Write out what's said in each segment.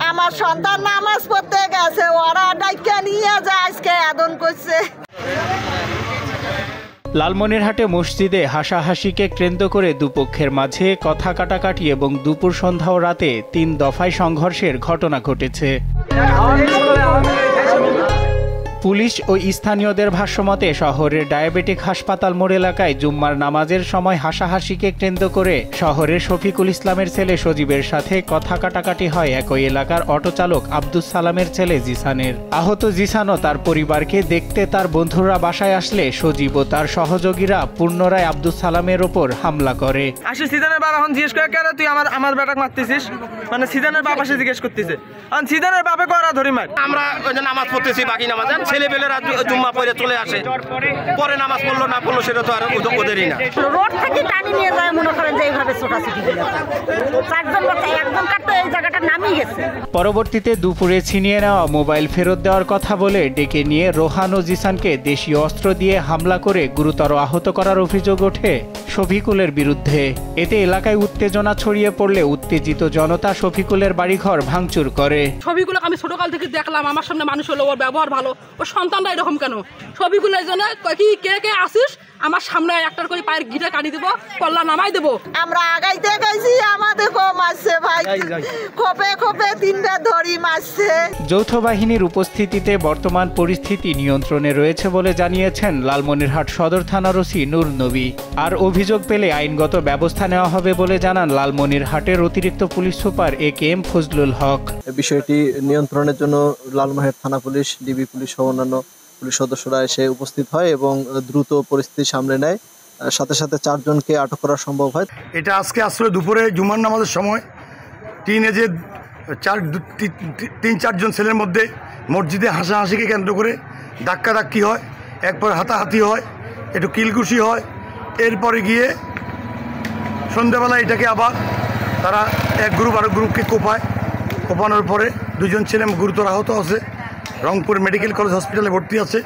আমার সন্তান নামাজ পড়তে গেছে, ওরা ডাইকা নিয়ে যায় আজকে আদন করছে। লালমনিরহাটে মসজিদে হাসাহাসিকে কেন্দ্র করে দুপক্ষের মাঝে কথা কাটাকাটি এবং দুপুর সন্ধ্যা ও রাতে 3 দফায় সংঘর্ষের ঘটনা ঘটেছে। পুলিশ ও স্থানীয়দের ভাষ্যমতে শহরের ডায়াবেটিক হাসপাতাল মোড় এলাকায় জুম্মার নামাজের সময় হাসাহাসিকে কেন্দ্র করে শহরের শফিকুল ইসলামের ছেলে সজীবের সাথে কথা কাটাকাটি হয় একই এলাকার অটোচালক আব্দুস সালামের ছেলে জিসানের। আহত জিসানও তার পরিবারকে দেখতে তার বন্ধুরা বাসায় আসলে সজীব ও তার সহযোগীরা পুনরায় আব্দুস সালামের ওপর হামলা করে। সিজানের বাবা এখন জিজ্ঞেস করে কেন তুই আমার বেটাকে মারতেছিস, মানে সিজানের বাবা সে জিজ্ঞেস করতেছে, সিজানের বাপে করা ধরি মার। আমরা নামাজ পড়তেছি, বাকি নামাজ ছেলেবেলেরা জুম্মা পড়ে চলে আসে, পরে নামাজ পড়লো না পড়লো সেটা তো আর ওদেরই না। রোড থেকে টানি নিয়ে যায় মনে করেন যে এইভাবে ছোটাছুটি করে চারজন বাচ্চা একদম কাটতে এই জায়গাটা নামিয়ে গেছে। পরবর্তীতে দুপুরে ছিনিয়ে নেওয়া মোবাইল ফেরত দেওয়ার কথা বলে ডেকে নিয়ে রোহান ও জিসানকে দেশীয় অস্ত্র দিয়ে হামলা করে গুরুতর আহত করার অভিযোগ ওঠে শফিকুলের বিরুদ্ধে। এতে এলাকায় উত্তেজনা ছড়িয়ে পড়লে উত্তেজিত জনতা শফিকুলের বাড়িঘর ভাঙচুর করে। ছবিগুলোকে আমি ছোটকাল থেকে দেখলাম, আমার সামনে মানুষ হলো, ওর ব্যবহার ভালো, ওর সন্তানরা এরকম কেন? ছবিগুলোর জন্য কি কে আসিস আমার সামনে একটার করে পায়ের গিটা কাটি দেবো, কল্লা নামাই দেবো। আমরা আগাইতে গেছি, আমাদেরকে মারছে ভাই, খোপে খোপে 3টা ধরি মারছে। যৌথ বাহিনীর উপস্থিতিতে বর্তমান পরিস্থিতি নিয়ন্ত্রণে রয়েছে বলে জানিয়েছেন লালমনিরহাট সদর থানার ওসি নূর নবী। আর অভিযোগ পেলে আইনগত ব্যবস্থা নেওয়া হবে বলে জানান লালমনিরহাটের অতিরিক্ত পুলিশ সুপার AKM ফজলুল হক। বিষয়টি নিয়ন্ত্রণের জন্য লালমনিরহাট থানা পুলিশ, ডিবি পুলিশ সহ অন্যান্য পুলিশ সদস্যরা এসে উপস্থিত হয় এবং দ্রুত পরিস্থিতি সামলে নেয়। সাথে সাথে 4 জনকে আটক করা সম্ভব হয়। এটা আজকে আসলে দুপুরে জুমার নামাজের সময় টিনেজের 3-4 জন ছেলের মধ্যে মসজিদে হাসাহাসিকে কেন্দ্র করে ধাক্কাধাক্কি হয়, একবার হাতাহাতি হয়, একটু কিলকুশি হয়। এরপরে গিয়ে সন্ধ্যাবেলা এটাকে আবার তারা এক গ্রুপ আরেক গ্রুপকে কোপানোর পরে 2 জন ছেলে গুরুতর আহত আছে, রংপুর মেডিকেল কলেজ হসপিটালে ভর্তি আছে।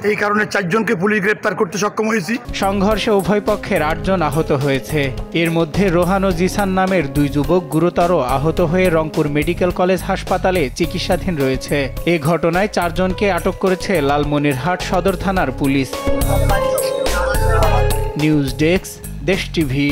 এই কারণে 4 জনকে পুলিশ গ্রেপ্তার করতে সক্ষম হয়েছি। সংঘর্ষে উভয় পক্ষের 8 জন আহত হয়েছে। এর মধ্যে রোহান ও জিসান নামের 2 যুবক গুরুতর আহত হয়ে রংপুর মেডিকেল কলেজ হাসপাতালে চিকিৎসাধীন রয়েছে। এ ঘটনায় 4 জনকে আটক করেছে লালমনিরহাট সদর থানার পুলিশ। নিউজ ডেস্ক, দেশ টিভি।